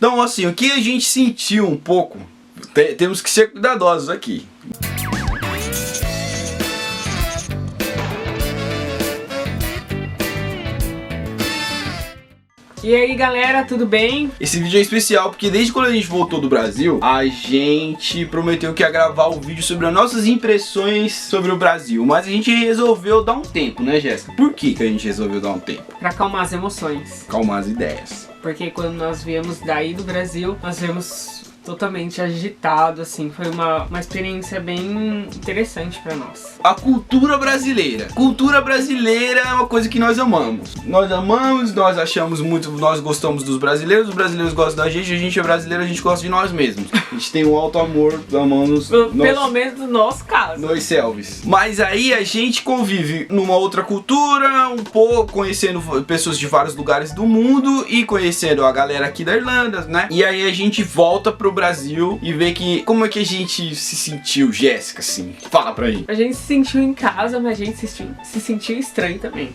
Então assim, o que a gente sentiu um pouco, temos que ser cuidadosos aqui. E aí galera, tudo bem? Esse vídeo é especial porque desde quando a gente voltou do Brasil, a gente prometeu que ia gravar um vídeo sobre as nossas impressões sobre o Brasil. Mas a gente resolveu dar um tempo, né, Jéssica? Por que a gente resolveu dar um tempo? Pra acalmar as emoções. Acalmar as ideias. Porque quando nós viemos daí do Brasil, nós viemos totalmente agitado, assim. Foi uma experiência bem interessante pra nós. A cultura brasileira. Cultura brasileira é uma coisa que nós amamos. Nós amamos, nós achamos muito, nós gostamos dos brasileiros, os brasileiros gostam da gente, a gente é brasileiro, a gente gosta de nós mesmos. A gente tem um alto amor, amamos... Pelo menos no nosso caso. Nós selves. Mas aí a gente convive numa outra cultura, um pouco, conhecendo pessoas de vários lugares do mundo e conhecendo a galera aqui da Irlanda, né? E aí a gente volta pro Brasil e vê que... Como é que a gente se sentiu, Jéssica, assim? Fala pra gente. A gente se sentiu em casa, mas a gente se sentiu estranho também.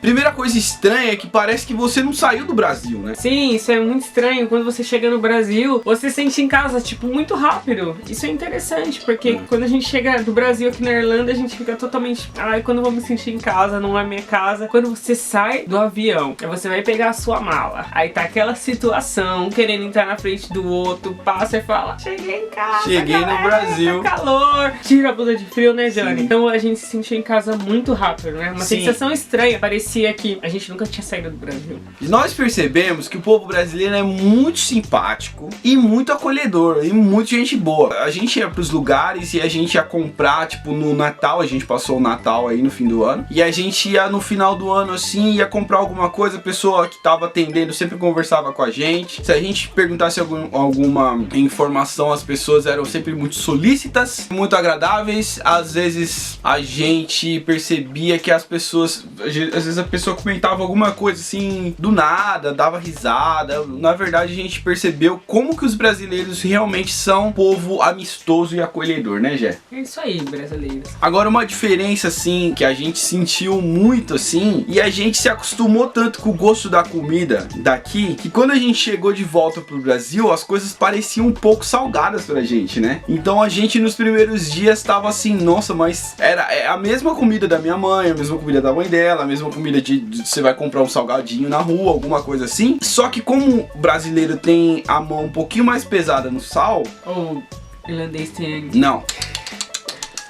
Primeira coisa estranha é que parece que você não saiu do Brasil, né? Sim, isso é muito estranho. Quando você chega no Brasil, você se sente em casa, tipo, muito rápido. Isso é interessante, porque quando a gente chega do Brasil aqui na Irlanda, a gente fica totalmente... Ai, quando eu vou me sentir em casa, não é minha casa. Quando você sai do avião, aí você vai pegar a sua mala. Aí tá aquela situação, querendo entrar na frente do outro, passa e fala: cheguei em casa, cheguei galera, no Brasil. Tá calor. Tira a blusa de frio, né, Johnny? Sim. Então a gente se sentiu em casa muito rápido, né? Uma Sim. sensação estranha. Parecia que a gente nunca tinha saído do Brasil. Nós percebemos que o povo brasileiro é muito simpático e muito acolhedor e muito gente boa. A gente ia pros lugares e a gente ia comprar, tipo, no Natal, a gente passou o Natal aí no fim do ano, e a gente ia no final do ano assim, ia comprar alguma coisa, a pessoa que tava atendendo sempre conversava com a gente. Se a gente perguntasse alguma informação, as pessoas eram sempre muito solícitas, muito agradáveis. Às vezes a gente percebia que as pessoas, às vezes a pessoa comentava alguma coisa assim do nada, dava risada. Na verdade a gente percebeu como que os brasileiros realmente são um povo amistoso e acolhedor, né, Jé? É isso aí, brasileiros. Agora uma diferença assim que a gente sentiu muito assim, e a gente se acostumou tanto com o gosto da comida daqui, que quando a gente chegou de volta pro Brasil, as coisas pareciam um pouco salgadas pra gente, né? Então a gente nos primeiros dias tava assim, nossa, mas é a mesma comida da minha mãe, a mesma comida da mãe dela, a mesma comida de você vai comprar um salgadinho na rua, alguma coisa assim. Só que como o brasileiro tem a mão um pouquinho mais pesada no sal... Ou irlandês tem... Não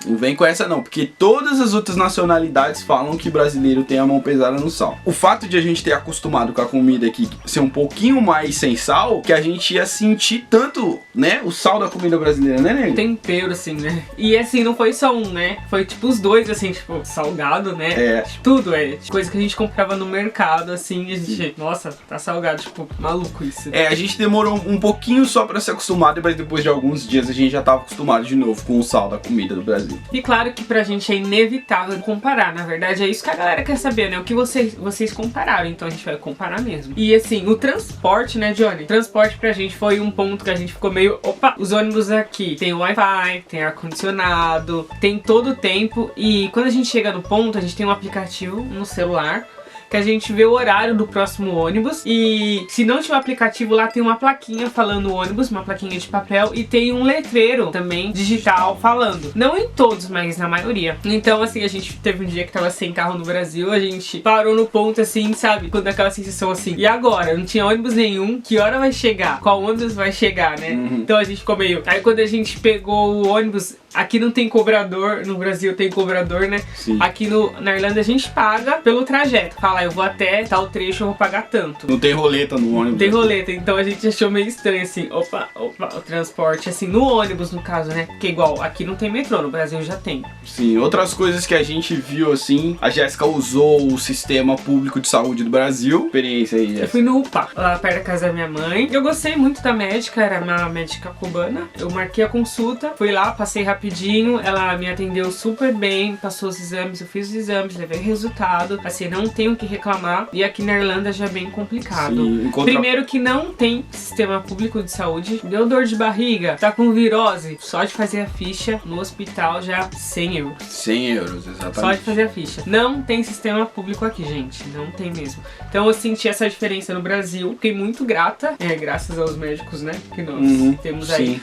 vem com essa não, porque todas as outras nacionalidades falam que brasileiro tem a mão pesada no sal. O fato de a gente ter acostumado com a comida aqui ser um pouquinho mais sem sal, que a gente ia sentir tanto, né, o sal da comida brasileira, né, nego? Tempero, assim, né? E assim, não foi só um, né? Foi tipo os dois, assim, tipo, salgado, né? Tudo coisa que a gente comprava no mercado, assim, e a gente, nossa, tá salgado, tipo, maluco isso. A gente demorou um pouquinho só pra se acostumar, mas depois de alguns dias a gente já tava acostumado de novo com o sal da comida do Brasil. E claro que pra gente é inevitável comparar, na verdade é isso que a galera quer saber, né? O que vocês compararam, então a gente vai comparar mesmo. E assim, o transporte, né, Johnny? O transporte pra gente foi um ponto que a gente ficou meio... Opa, os ônibus aqui tem Wi-Fi, tem ar-condicionado, tem todo o tempo. E quando a gente chega no ponto, a gente tem um aplicativo no celular que a gente vê o horário do próximo ônibus, e se não tiver o aplicativo lá tem uma plaquinha falando ônibus, uma plaquinha de papel, e tem um letreiro também digital falando. Não em todos, mas na maioria. Então assim, a gente teve um dia que tava sem carro no Brasil, a gente parou no ponto assim, sabe? Quando aquela sensação assim, e agora? Não tinha ônibus nenhum, que hora vai chegar? Qual ônibus vai chegar, né? Então a gente ficou meio... Aí quando a gente pegou o ônibus, aqui não tem cobrador, no Brasil tem cobrador, né? Sim. Aqui na Irlanda a gente paga pelo trajeto. Fala, eu vou até tal trecho, eu vou pagar tanto. Não tem roleta no ônibus. Não tem roleta, então a gente achou meio estranho assim, opa, o transporte, assim, no ônibus no caso, né? Porque igual, aqui não tem metrô, no Brasil já tem. Sim, outras coisas que a gente viu assim, a Jéssica usou o sistema público de saúde do Brasil. Experiência aí, Jéssica. Eu fui no UPA, lá perto da casa da minha mãe. Eu gostei muito da médica, era uma médica cubana. Eu marquei a consulta, fui lá, passei rapidinho rapidinho, ela me atendeu super bem, passou os exames, eu fiz os exames, levei resultado, assim, não tenho o que reclamar. E aqui na Irlanda já é bem complicado. Sim, Primeiro que não tem sistema público de saúde, deu dor de barriga, tá com virose, só de fazer a ficha no hospital já 100 euros. 100 euros, exatamente. Só de fazer a ficha. Não tem sistema público aqui, gente, não tem mesmo. Então eu senti essa diferença no Brasil, fiquei muito grata, graças aos médicos, né, que nós temos aí.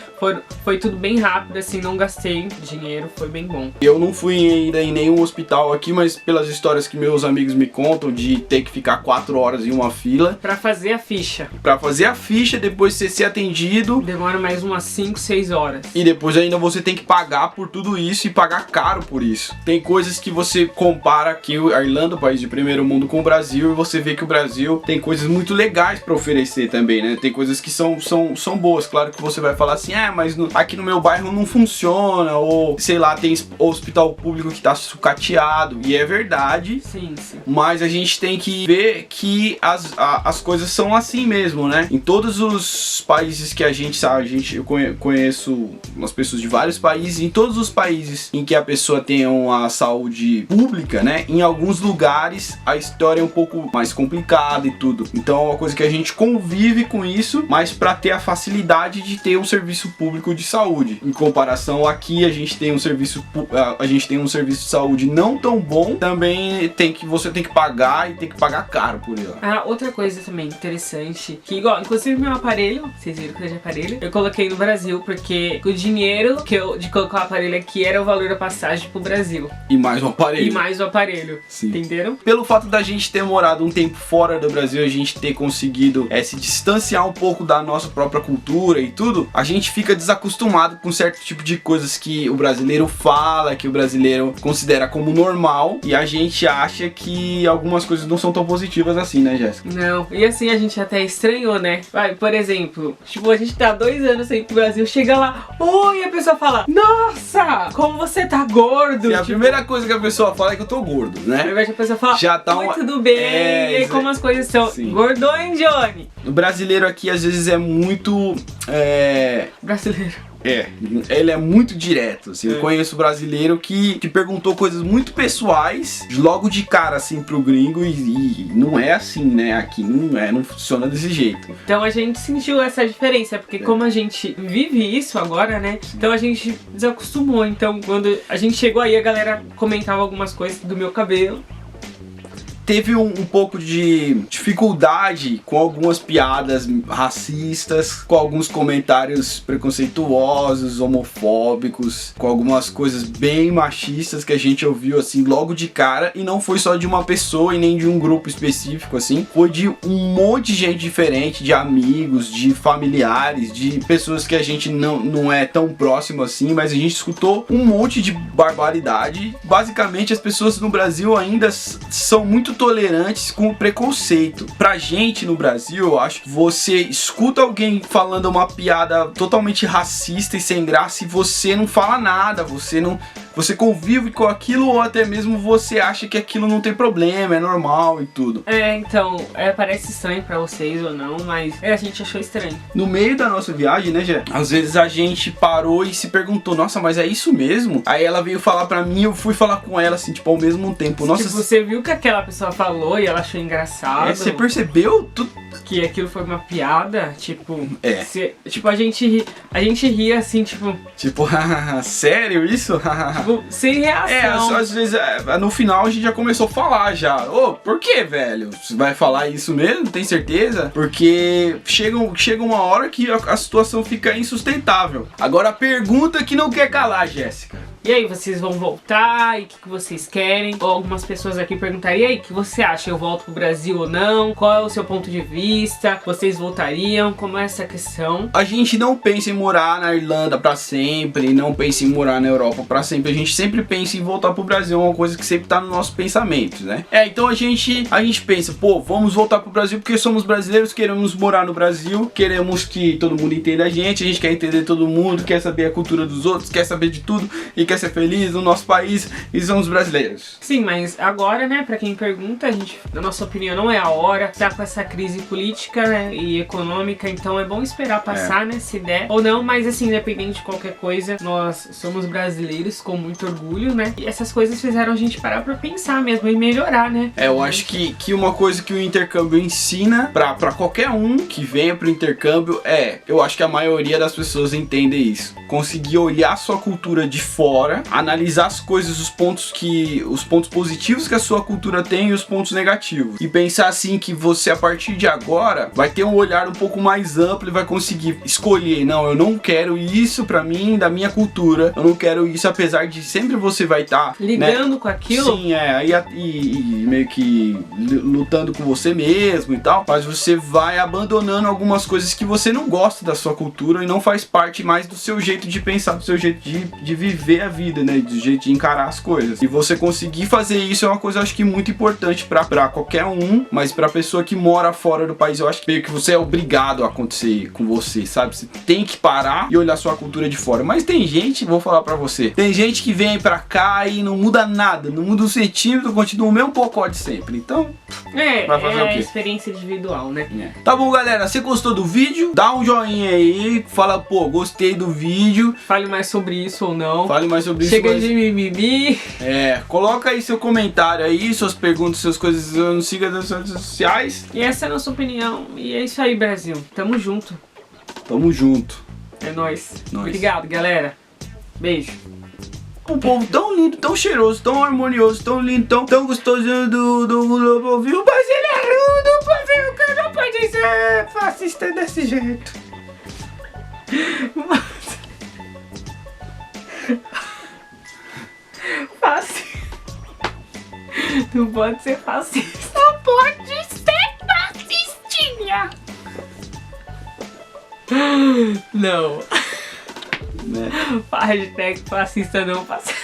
Foi tudo bem rápido, assim, não gastei dinheiro, foi bem bom. Eu não fui ainda em nenhum hospital aqui, mas pelas histórias que meus amigos me contam de ter que ficar 4 horas em uma fila Pra fazer a ficha. Pra fazer a ficha, depois você ser atendido, Demora mais umas 5, 6 horas. e depois ainda você tem que pagar por tudo isso e pagar caro por isso. Tem coisas que você compara aqui a Irlanda, o país de primeiro mundo, com o Brasil, e você vê que o Brasil tem coisas muito legais pra oferecer também, né? Tem coisas que são boas. Claro que você vai falar assim, mas aqui no meu bairro não funciona, ou sei lá, tem hospital público que tá sucateado, e é verdade. Sim, sim. Mas a gente tem que ver que as coisas são assim mesmo, né? Em todos os países que a gente sabe, eu conheço umas pessoas de vários países, em todos os países em que a pessoa tem uma saúde pública, né? Em alguns lugares a história é um pouco mais complicada e tudo. Então é uma coisa que a gente convive com isso, mas para ter a facilidade de ter um serviço público de saúde. Em comparação aqui, a gente tem um serviço de saúde não tão bom, também você tem que pagar e tem que pagar caro por ele. Outra coisa também interessante, que igual, inclusive meu aparelho, vocês viram que eu de aparelho, eu coloquei no Brasil, porque o dinheiro de colocar o aparelho aqui era o valor da passagem pro Brasil. E mais um aparelho. E mais o aparelho. Sim. Entenderam? Pelo fato da gente ter morado um tempo fora do Brasil, a gente ter conseguido se distanciar um pouco da nossa própria cultura e tudo, a gente fica desacostumado com certo tipo de coisas que o brasileiro fala, que o brasileiro considera como normal, e a gente acha que algumas coisas não são tão positivas assim, né, Jéssica? Não, e assim a gente até estranhou, né? Por exemplo, tipo, a gente tá 2 anos sem ir pro Brasil, chega lá, oi, e a pessoa fala, nossa, como você tá gordo. A primeira coisa que a pessoa fala é que eu tô gordo, né? Ao invés de a pessoa falar, já tá oi, tudo bem, e aí como as coisas são. Sim. Gordou, hein, Johnny? O brasileiro aqui às vezes é muito... Brasileiro. Ele é muito direto, assim. Eu conheço brasileiro que perguntou coisas muito pessoais logo de cara, assim, pro gringo, e não é assim, né? Aqui não funciona desse jeito. Então a gente sentiu essa diferença, porque como a gente vive isso agora, né? Então a gente desacostumou. Então quando a gente chegou aí, a galera comentava algumas coisas do meu cabelo. Teve um pouco de dificuldade com algumas piadas racistas, com alguns comentários preconceituosos, homofóbicos, com algumas coisas bem machistas que a gente ouviu assim logo de cara, e não foi só de uma pessoa e nem de um grupo específico assim, foi de um monte de gente diferente, de amigos, de familiares, de pessoas que a gente não é tão próximo assim, mas a gente escutou um monte de barbaridade. Basicamente as pessoas no Brasil ainda são muito tolerantes com o preconceito. Pra gente no Brasil, eu acho que você escuta alguém falando uma piada totalmente racista e sem graça e você não fala nada, você convive com aquilo, ou até mesmo você acha que aquilo não tem problema, é normal e tudo. Então, parece estranho pra vocês ou não, mas a gente achou estranho. No meio da nossa viagem, né, Jé? Às vezes a gente parou e se perguntou, nossa, mas é isso mesmo? Aí ela veio falar pra mim, eu fui falar com ela, assim, tipo, ao mesmo tempo. Nossa, tipo, você viu que aquela pessoa falou e ela achou engraçado? Você percebeu? Que aquilo foi uma piada? Tipo, tipo, a gente ria assim, tipo... Tipo, sério isso? Tipo, sem reação. Às vezes, no final a gente já começou a falar já. Por que, velho? Você vai falar isso mesmo? Tem certeza? Porque chega uma hora que a situação fica insustentável. Agora a pergunta que não quer calar, Jéssica. E aí, vocês vão voltar? E o que vocês querem? Ou algumas pessoas aqui perguntariam, e aí, o que você acha? Eu volto pro Brasil ou não? Qual é o seu ponto de vista? Vocês voltariam? Como é essa questão? A gente não pensa em morar na Irlanda pra sempre, não pensa em morar na Europa pra sempre. A gente sempre pensa em voltar pro Brasil, é uma coisa que sempre tá nos nossos pensamentos, né? Então a gente pensa, vamos voltar pro Brasil porque somos brasileiros, queremos morar no Brasil, queremos que todo mundo entenda a gente quer entender todo mundo, quer saber a cultura dos outros, quer saber de tudo e quer quer ser feliz no nosso país e são os brasileiros. Sim, mas agora, né, pra quem pergunta, a gente, na nossa opinião, não é a hora. Tá com essa crise política, né, e econômica, então é bom esperar passar, né, se der ou não, mas assim, independente de qualquer coisa, nós somos brasileiros com muito orgulho, né, e essas coisas fizeram a gente parar pra pensar mesmo e melhorar, né. Eu acho que uma coisa que o intercâmbio ensina pra qualquer um que venha pro intercâmbio eu acho que a maioria das pessoas entende isso. Conseguir olhar a sua cultura de fora, analisar as coisas, os pontos positivos que a sua cultura tem e os pontos negativos. E pensar assim que você, a partir de agora, vai ter um olhar um pouco mais amplo e vai conseguir escolher, não, eu não quero isso pra mim, da minha cultura, eu não quero isso, apesar de sempre você vai estar ligando com aquilo. Sim, e meio que lutando com você mesmo e tal, mas você vai abandonando algumas coisas que você não gosta da sua cultura e não faz parte mais do seu jeito de pensar, do seu jeito de viver a vida, né, do jeito de encarar as coisas. E você conseguir fazer isso é uma coisa, acho que muito importante pra qualquer um, mas pra pessoa que mora fora do país, eu acho que meio que você é obrigado a acontecer com você, sabe? Você tem que parar e olhar sua cultura de fora. Mas tem gente, vou falar pra você, tem gente que vem pra cá e não muda nada, não muda um centímetro, continua o mesmo pacote sempre. Então, vai fazer o quê? Experiência individual, né? Tá bom, galera, você gostou do vídeo? Dá um joinha aí, fala, pô, gostei do vídeo. Fale mais sobre isso ou não. Fale mais sobre isso. Chega de mimimi. Coloca aí seu comentário aí, suas perguntas, suas coisas, nos siga nas redes sociais. E essa é a nossa opinião. E é isso aí, Brasil. Tamo junto. Tamo junto. É nóis. Obrigado, galera. Beijo. Um povo tão lindo, tão cheiroso, tão harmonioso, tão lindo, tão gostoso do povo brasileiro, do povo que não pode ser fascista desse jeito. Não pode ser fascista. Não pode ser fascistinha. Não. Né? Hashtag fascista não fascista.